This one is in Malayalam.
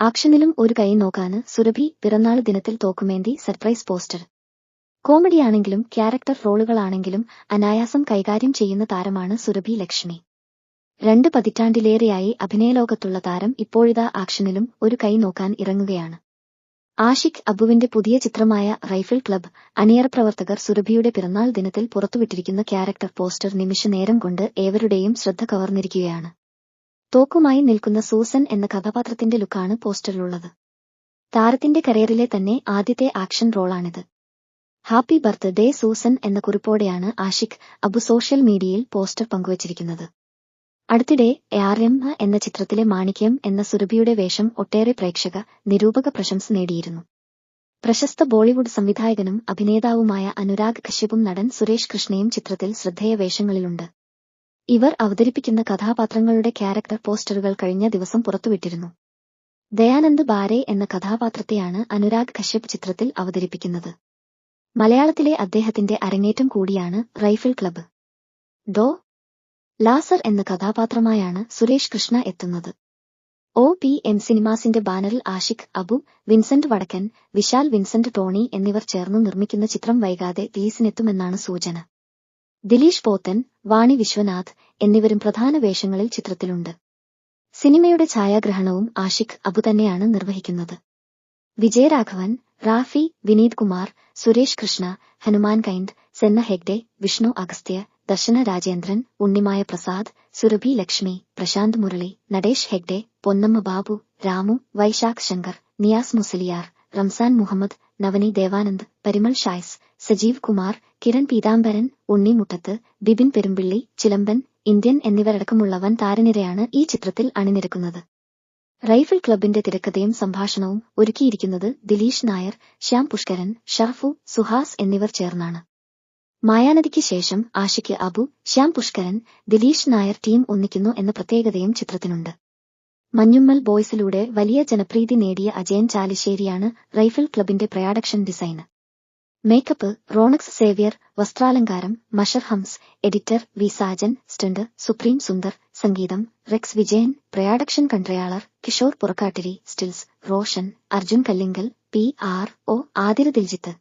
ആക്ഷനിലും ഒരു കൈ നോക്കാന് സുരഭി പിറന്നാൾ ദിനത്തിൽ തോക്കുമേന്തി സർപ്രൈസ് പോസ്റ്റർ. കോമഡിയാണെങ്കിലും ക്യാരക്ടർ റോളുകളാണെങ്കിലും അനായാസം കൈകാര്യം ചെയ്യുന്ന താരമാണ് സുരഭി ലക്ഷ്മി. 2 പതിറ്റാണ്ടിലേറെയായി അഭിനയലോകത്തുള്ള താരം ഇപ്പോഴിതാ ആക്ഷനിലും ഒരു കൈ നോക്കാൻ ഇറങ്ങുകയാണ്. ആഷിഖ് അബുവിന്റെ പുതിയ ചിത്രമായ റൈഫിൾ ക്ലബ് അണിയറ പ്രവർത്തകർ സുരഭിയുടെ പിറന്നാൾ ദിനത്തിൽ പുറത്തുവിട്ടിരിക്കുന്ന ക്യാരക്ടർ പോസ്റ്റർ നിമിഷ നേരം കൊണ്ട് ഏവരുടെയും ശ്രദ്ധ കവർന്നിരിക്കുകയാണ്. തോക്കുമായി നിൽക്കുന്ന സൂസൻ എന്ന കഥാപാത്രത്തിന്റെ ലുക്കാണ് പോസ്റ്ററിലുള്ളത്. താരത്തിന്റെ കരിയറിലെ തന്നെ ആദ്യത്തെ ആക്ഷൻ റോളാണിത്. ഹാപ്പി ബർത്ത്ഡേ സൂസൻ എന്ന കുറിപ്പോടെയാണ് ആഷിഖ് അബു സോഷ്യൽ മീഡിയയിൽ പോസ്റ്റർ പങ്കുവച്ചിരിക്കുന്നത്. അടുത്തിടെ RM എന്ന ചിത്രത്തിലെ മാണിക്യം എന്ന സുരഭിയുടെ വേഷം ഒട്ടേറെ പ്രേക്ഷക നിരൂപക പ്രശംസ നേടിയിരുന്നു. പ്രശസ്ത ബോളിവുഡ് സംവിധായകനും അഭിനേതാവുമായ അനുരാഗ് കശ്യപും നടൻ സുരേഷ് കൃഷ്ണയും ചിത്രത്തിൽ ശ്രദ്ധേയ വേഷങ്ങളിലുണ്ട്. ഇവർ അവതരിപ്പിക്കുന്ന കഥാപാത്രങ്ങളുടെ ക്യാരക്ടർ പോസ്റ്ററുകൾ കഴിഞ്ഞ ദിവസം പുറത്തുവിട്ടിരുന്നു. ദയാനന്ദ് ബാരെ എന്ന കഥാപാത്രത്തെയാണ് അനുരാഗ് കശ്യപ് ചിത്രത്തിൽ അവതരിപ്പിക്കുന്നത്. മലയാളത്തിലെ അദ്ദേഹത്തിന്റെ അരങ്ങേറ്റം കൂടിയാണ് റൈഫിൾ ക്ലബ്. ഡോ. ലാസർ എന്ന കഥാപാത്രമായാണ് സുരേഷ് കൃഷ്ണ എത്തുന്നത്. OPM സിനിമാസിന്റെ ബാനറിൽ ആഷിഖ് അബു, വിൻസെന്റ് വടക്കൻ, വിശാൽ വിൻസെന്റ് ടോണി എന്നിവർ ചേർന്നു നിർമ്മിക്കുന്ന ചിത്രം വൈകാതെ റിലീസിനെത്തുമെന്നാണ് സൂചന. ദിലീഷ് പോത്തൻ, വാണി വിശ്വനാഥ് എന്നിവരും പ്രധാന വേഷങ്ങളിൽ ചിത്രത്തിലുണ്ട്. സിനിമയുടെ ഛായാഗ്രഹണവും ആഷിഖ് അബു തന്നെയാണ് നിർവഹിക്കുന്നത്. വിജയരാഘവൻ, റാഫി, വിനീത് കുമാർ, സുരേഷ് കൃഷ്ണ, ഹനുമാൻ കൈൻഡ്, സെന്ന ഹെഗ്ഡെ, വിഷ്ണു അഗസ്ത്യ, ദർശന രാജേന്ദ്രൻ, ഉണ്ണിമായ പ്രസാദ്, സുരഭി ലക്ഷ്മി, പ്രശാന്ത് മുരളി, നടേഷ് ഹെഗ്ഡെ, പൊന്നമ്മ ബാബു, രാമു, വൈശാഖ് ശങ്കർ, നിയാസ് മുസലിയാർ, റംസാൻ മുഹമ്മദ്, നവനി ദേവാനന്ദ്, പരിമൾ ഷായ്സ്, സജീവ് കുമാർ, കിരൺ പീതാംബരൻ, ഉണ്ണി മുട്ടത്ത്, ബിബിൻ പെരുമ്പിള്ളി, ചിലമ്പൻ, ഇന്ത്യൻ എന്നിവരടക്കമുള്ള വൻ താരനിരയാണ് ഈ ചിത്രത്തിൽ അണിനിരക്കുന്നത്. റൈഫിൾ ക്ലബിന്റെ തിരക്കഥയും സംഭാഷണവും ഒരുക്കിയിരിക്കുന്നത് ദിലീഷ് നായർ, ശ്യാം പുഷ്കരൻ, ഷറഫു, സുഹാസ് എന്നിവർ ചേർന്നാണ്. മായാനദിക്ക് ശേഷം ആഷിഖ് അബു, ശ്യാം പുഷ്കരൻ, ദിലീഷ് നായർ ടീം ഒന്നിക്കുന്നു എന്ന പ്രത്യേകതയും ചിത്രത്തിനുണ്ട്. മഞ്ഞുമ്മൽ ബോയ്സിലൂടെ വലിയ ജനപ്രീതി നേടിയ അജയൻ ചാലിശ്ശേരിയാണ് റൈഫിൾ ക്ലബിന്റെ production designer. Makeup Ronex Xavier, വസ്ത്രാലങ്കാരം Mashar Hamza, editor V Sajan, stunt Supreme Sundar, സംഗീതം Rex Vijayan, production controller Kishore Purakkattiri, stills Roshan, Arjun Kallingal, PR, Athira Diljith.